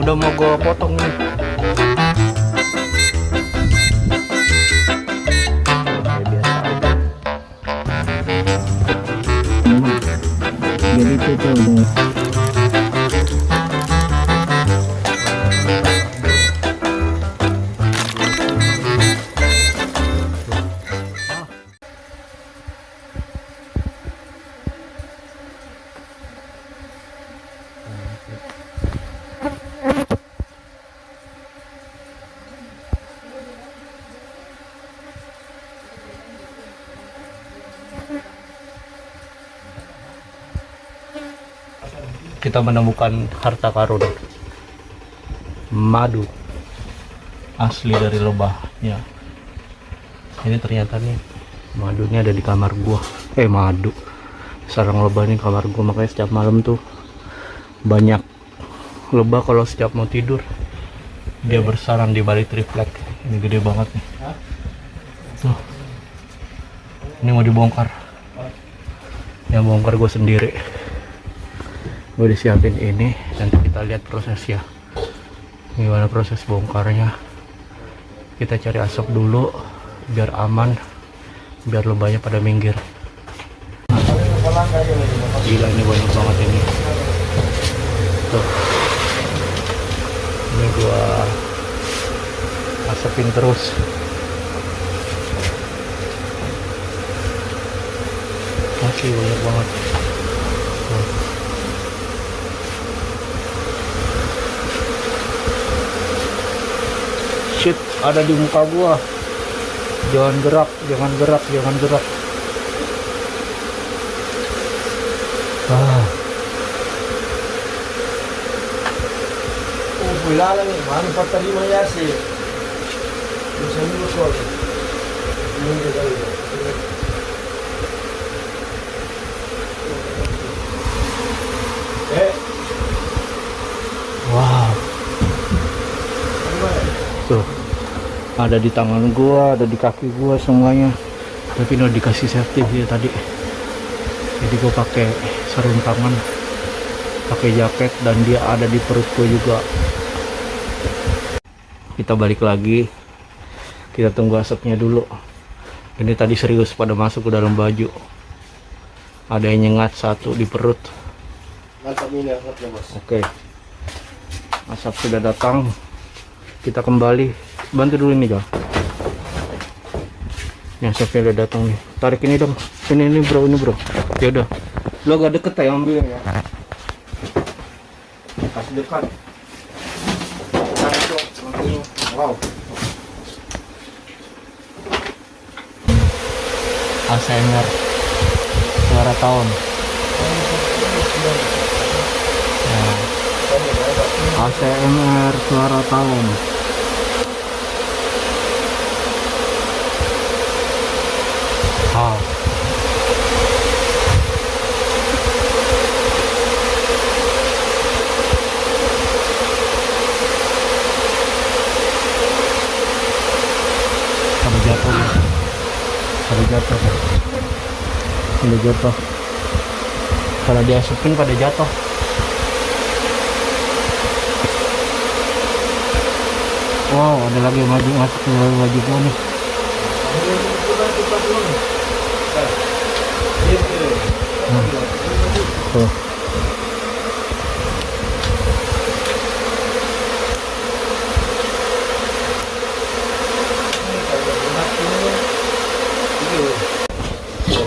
udah mau gue potong nih. Kayak biasa aja. Jadi itu tuh udah kita menemukan harta karun madu asli dari lebahnya. Ini ternyata nih madunya ada di kamar gua. Madu sarang lebah ini kamar gua, makanya setiap malam tuh banyak lebah. Kalau setiap mau tidur dia bersarang di balik triplek. Ini gede banget nih tuh. Ini mau dibongkar, yang bongkar gua sendiri. Gue disiapin ini, nanti kita lihat prosesnya gimana proses bongkarnya. Kita cari asap dulu biar aman, biar lebahnya pada minggir. Gila, ini banyak banget ini tuh. Ini gua asapin terus. Masih banyak banget tuh. Shit, ada di muka gua. Jangan gerak, jangan gerak, jangan gerak. Cuidado, mano, falta lima ya se. Los amigos solo. Wow. Tuh, ada di tangan gua, ada di kaki gua semuanya. Tapi udah dikasih safety dia tadi. Jadi gua pakai sarung tangan, pakai jaket, dan dia ada di perut gua juga. Kita balik lagi, kita tunggu asapnya dulu. Ini tadi serius pada masuk ke dalam baju. Ada yang nyengat satu di perut. Oke, asap sudah datang. Kita kembali, bantu dulu ini Gal. Yang asapnya udah datang nih. Tarik ini dong. Ini bro, ini bro. Ya udah. Lo agak deket ya ambil ya. Kasih dekat. Wow. ASMR suara tahun. Nah, ASMR suara tahun. Wow. Pada jatuh ya. Pada jatuh. Pada jatuh. Kalau diasupin pada jatuh. Wow, ada lagi maju masuk ke baju gua nih. Tuh.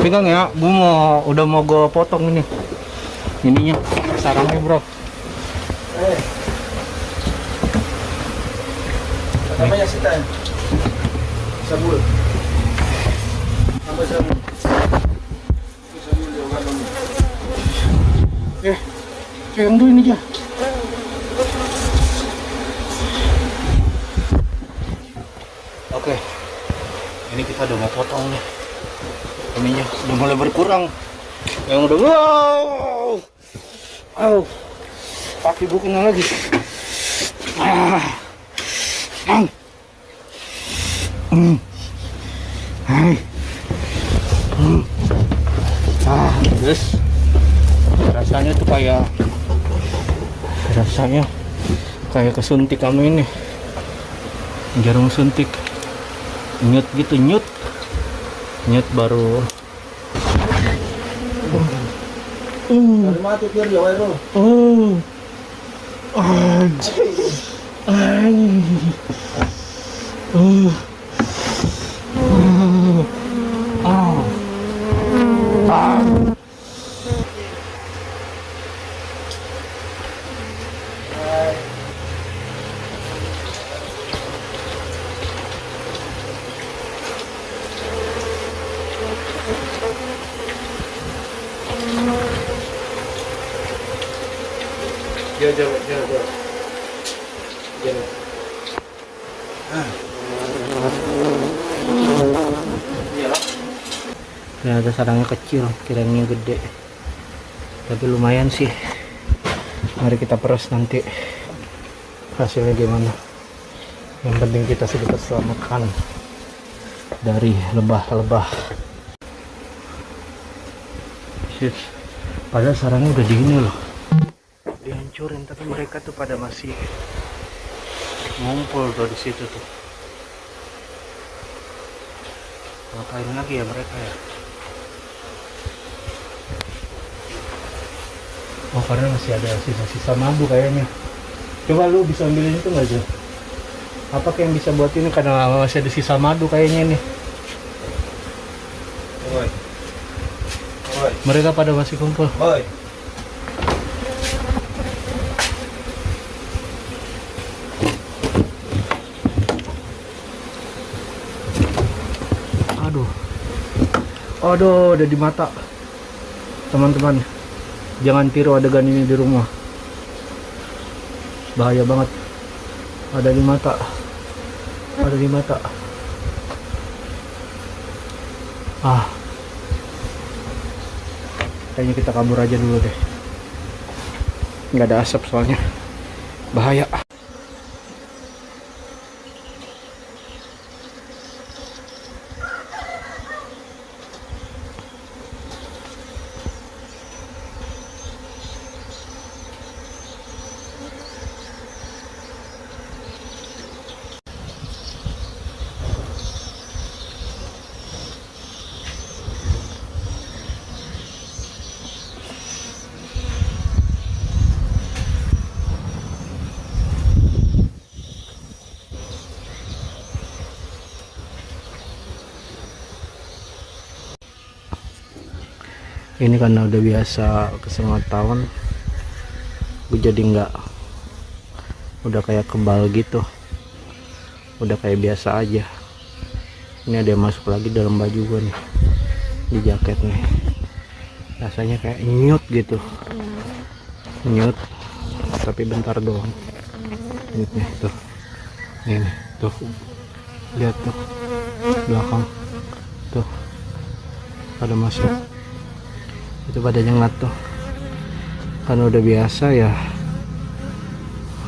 Pegang ya, udah mau gue potong ini. Ininya, sarangnya bro. Namanya sita. Sabul. Apa sabul? Sabul juga kamu. Pegang dulu ini aja. Oke. Ini kita udah mau potong nih. Ininya udah mulai berkurang. Yang udah wow. Kaki gue kena lagi. Guys, rasanya tuh kayak Kayak kesuntik kamu ini. Jarum suntik. Nyut gitu, nyut. Nyut baru. Dari mati kiri ya, Wairo. Oh. Anjir. Anjir. Oh. Oh. Ah. Jangan. Ternyata sarangnya kecil, kirain gede. Tapi lumayan sih. Mari kita peras nanti hasilnya gimana. Yang penting kita sudah selamatkan dari lebah-lebah. Shit. Padahal sarangnya udah dingin loh, dihancurin, tapi mereka tuh pada masih ngumpul tuh di situ tuh. Ngapain lagi ya mereka ya? Oh, karena masih ada sisa-sisa madu kayaknya. Coba lu bisa ambilin itu nggak, Jo? Apa yang bisa buat ini? Karena masih ada sisa madu kayaknya nih. Oi. Oi. Mereka pada masih kumpul. Oi. Aduh. Aduh, ada di mata. Teman-teman, jangan tiru adegan ini di rumah. Bahaya banget. Ada di mata. Ada di mata. Ah. Kayaknya kita kabur aja dulu deh. Nggak ada asap soalnya. Bahaya. Ini karena udah biasa kesengat tahun, gue jadi udah kayak kebal gitu, udah kayak biasa aja. Ini ada yang masuk lagi dalam baju gue nih, di jaket nih. Rasanya kayak nyut gitu, nyut, tapi bentar doang. Nyut nih tuh, ini tuh, lihat tuh belakang tuh, pada masuk. Itu pada nyengat tuh, karena udah biasa ya,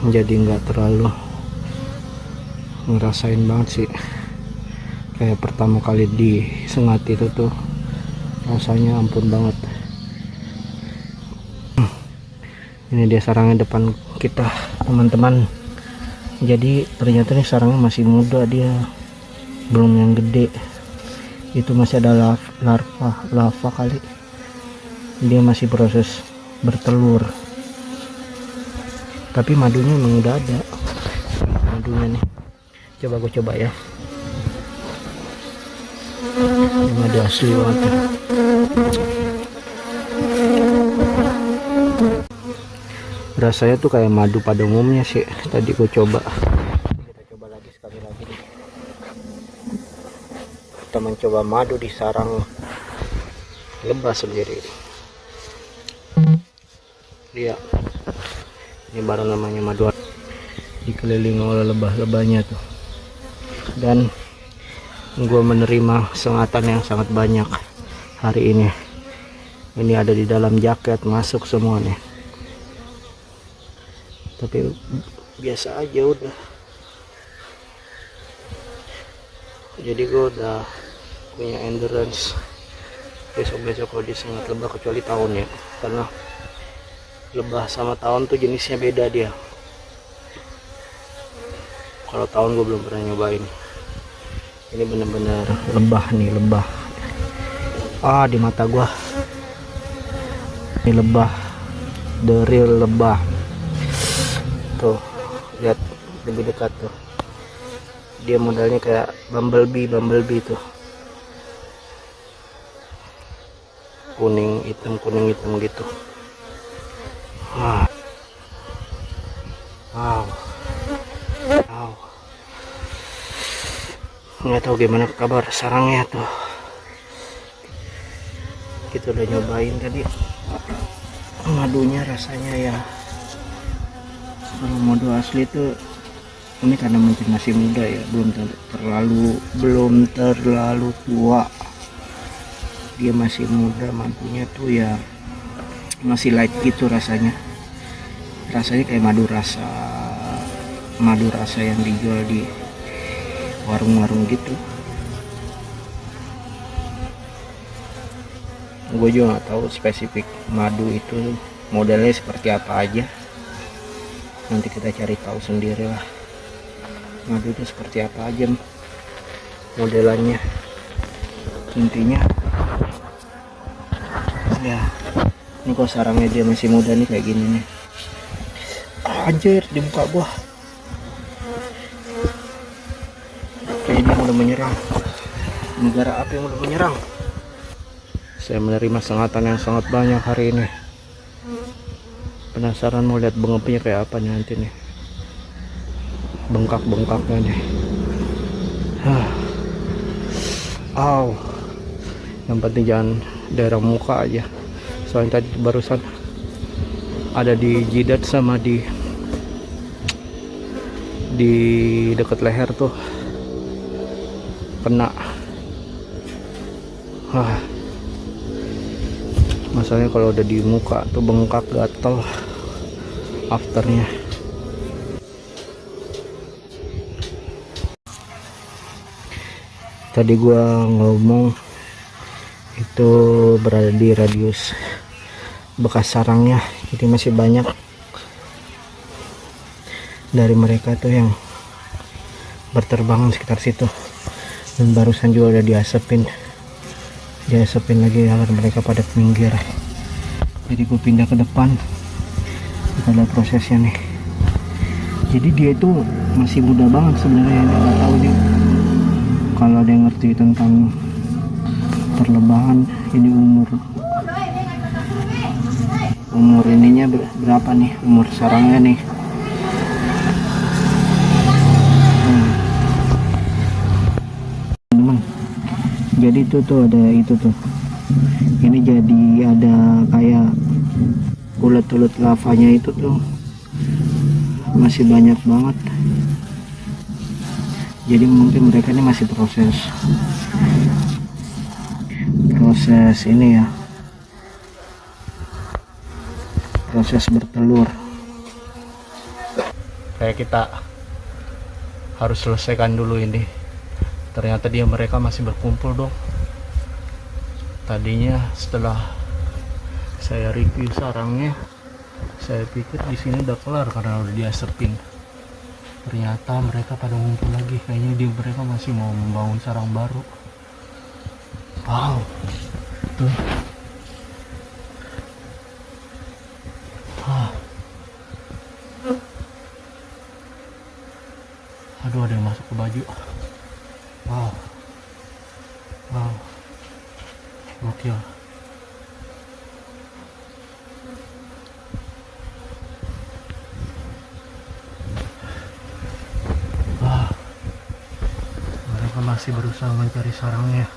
jadi nggak terlalu ngerasain banget sih. Kayak pertama kali disengat itu tuh rasanya ampun banget. Ini dia sarangnya depan kita, teman-teman. Jadi ternyata nih sarangnya masih muda, dia belum yang gede. Itu masih ada lava kali. Dia masih proses bertelur, tapi madunya emang udah ada. Madunya nih, coba gue coba ya. Ini madu asli banget ya. Rasanya tuh kayak madu pada umumnya sih. Tadi gue coba. Kita coba lagi sekali lagi. Kita mencoba madu di sarang lebah sendiri. Lihat, ini baru namanya madu, dikelilingi oleh lebah-lebahnya tuh. Dan gue menerima sengatan yang sangat banyak hari ini. Ini ada di dalam jaket, masuk semua nih. Tapi biasa aja udah. Jadi gue udah punya endurance. Besok-besok kalau disengat lebah, kecuali tahun ya, karena lebah sama tawon tuh jenisnya beda dia. Kalau tahun gue belum pernah nyobain. Ini bener-bener lebah nih, lebah. Di mata gua ini lebah, the real lebah. Tuh lihat lebih dekat tuh, dia modelnya kayak bumblebee tuh, kuning hitam gitu. Wow, nggak tahu gimana kabar sarangnya tuh. Kita udah nyobain tadi madunya, rasanya ya kalau madu asli tuh ini karena mungkin masih muda ya, belum terlalu tua, dia masih muda, madunya tuh ya masih light gitu rasanya kayak madu rasa yang dijual di warung-warung gitu. Gue juga nggak tahu spesifik madu itu modelnya seperti apa aja, nanti kita cari tahu sendiri lah madu itu seperti apa aja modelannya. Intinya ya ini kok sarangnya dia masih muda nih kayak gini nih. Anjir, di muka gua kayaknya udah menyerang. Negara apa yang udah menyerang? Saya menerima sengatan yang sangat banyak hari ini. Penasaran mau lihat bengepnya kayak apa nih nanti nih, bengkak-bengkaknya nih. Yang penting jangan daerah muka aja, soalnya tadi barusan ada di jidat sama di dekat leher tuh kena. Masalahnya kalau udah di muka tuh bengkak, gatel afternya. Tadi gua ngomong itu berada di radius bekas sarangnya, jadi masih banyak dari mereka tuh yang berterbangan sekitar situ, dan barusan juga udah diasepin lagi agar mereka pada minggir. Jadi gue pindah ke depan, kita lihat prosesnya nih. Jadi dia itu masih muda banget sebenarnya, nggak tahu nih kalau ada yang ngerti tentang perlebahan ini umur ininya berapa nih, umur sarangnya nih. Jadi itu tuh ada itu tuh, ini jadi ada kayak ulet-ulet lavanya itu tuh masih banyak banget. Jadi mungkin mereka ini masih proses ini ya, proses bertelur. Kayak kita harus selesaikan dulu ini. Ternyata mereka masih berkumpul dong. Tadinya setelah saya review sarangnya, saya pikir di sini udah kelar karena udah diasepin. Ternyata mereka pada ngumpul lagi. Kayaknya mereka masih mau membangun sarang baru. Wow, tuh. Aduh, ada yang masuk ke baju. Wow, gokil. Mereka masih berusaha mencari sarangnya.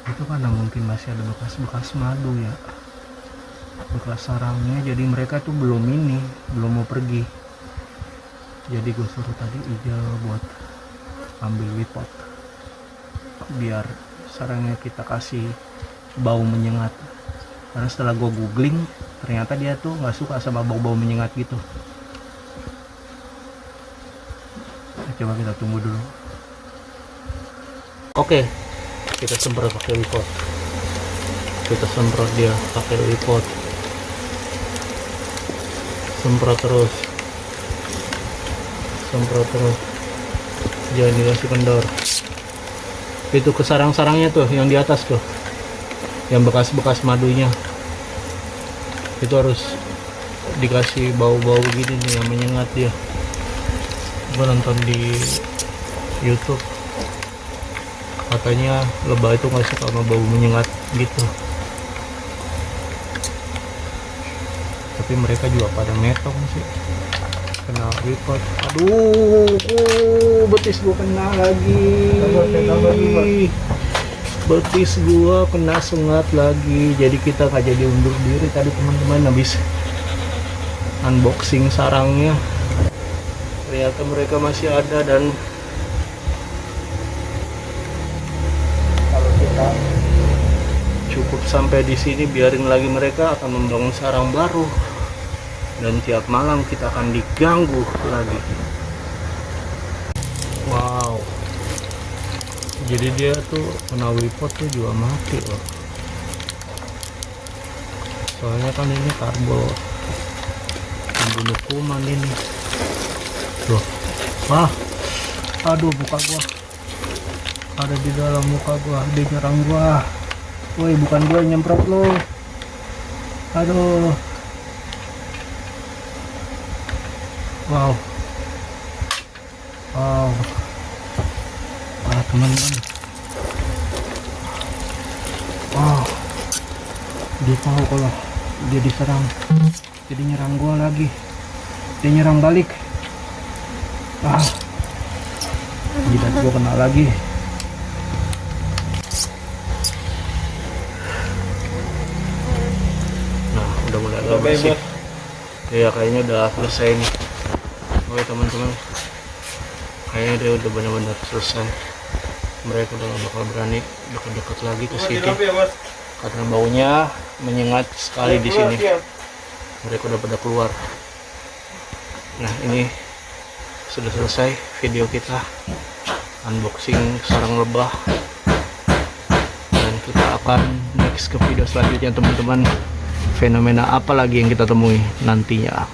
Itu karena mungkin masih ada bekas-bekas madu ya, bekas sarangnya. Jadi mereka tuh belum mau pergi. Jadi gue suruh tadi Ijal buat ambil lipot biar sarangnya kita kasih bau menyengat, karena setelah gue googling ternyata dia tuh nggak suka sama bau-bau menyengat gitu. Coba kita tunggu dulu. Oke, kita semprot pakai lipot. Kita semprot dia pakai lipot, semprot terus. jangan dikasih kendor. Itu ke sarang-sarangnya tuh yang di atas tuh, yang bekas-bekas madunya itu harus dikasih bau-bau gini nih yang menyengat dia. Gua nonton di YouTube katanya lebah itu nggak suka sama bau menyengat gitu, tapi mereka juga pada metong sih, kena repot. Aduh, betis gua kena lagi. Betis gua kena sengat lagi. Jadi kita nggak jadi undur diri tadi teman-teman, habis unboxing sarangnya. Ternyata mereka masih ada, dan kalau kita cukup sampai di sini, biarin lagi mereka akan membangun sarang baru, dan tiap malam kita akan diganggu lagi. Wow, jadi dia tuh kena wipot tuh juga mati loh, soalnya kan ini karbol membunuh kuman ini tuh. Wah, aduh, muka gua ada di dalam muka gua, dia nyerang gua. Woi, bukan gua yang nyemprot lo. Aduh. Wow. Wow. Teman-teman. Wow. Dia tahu kalau dia diserang, jadi nyerang gua lagi. Dia nyerang balik. Jidat gua kena lagi. Nah, udah mulai agak bersih. Ya, kayaknya udah selesai nih. Oke teman-teman, kayaknya dia udah benar-benar selesai. Mereka udah gak bakal berani dekat-dekat lagi ke sini karena baunya menyengat sekali di sini. Mereka udah pada keluar. Nah, ini sudah selesai video kita unboxing sarang lebah, dan kita akan next ke video selanjutnya teman-teman. Fenomena apa lagi yang kita temui nantinya.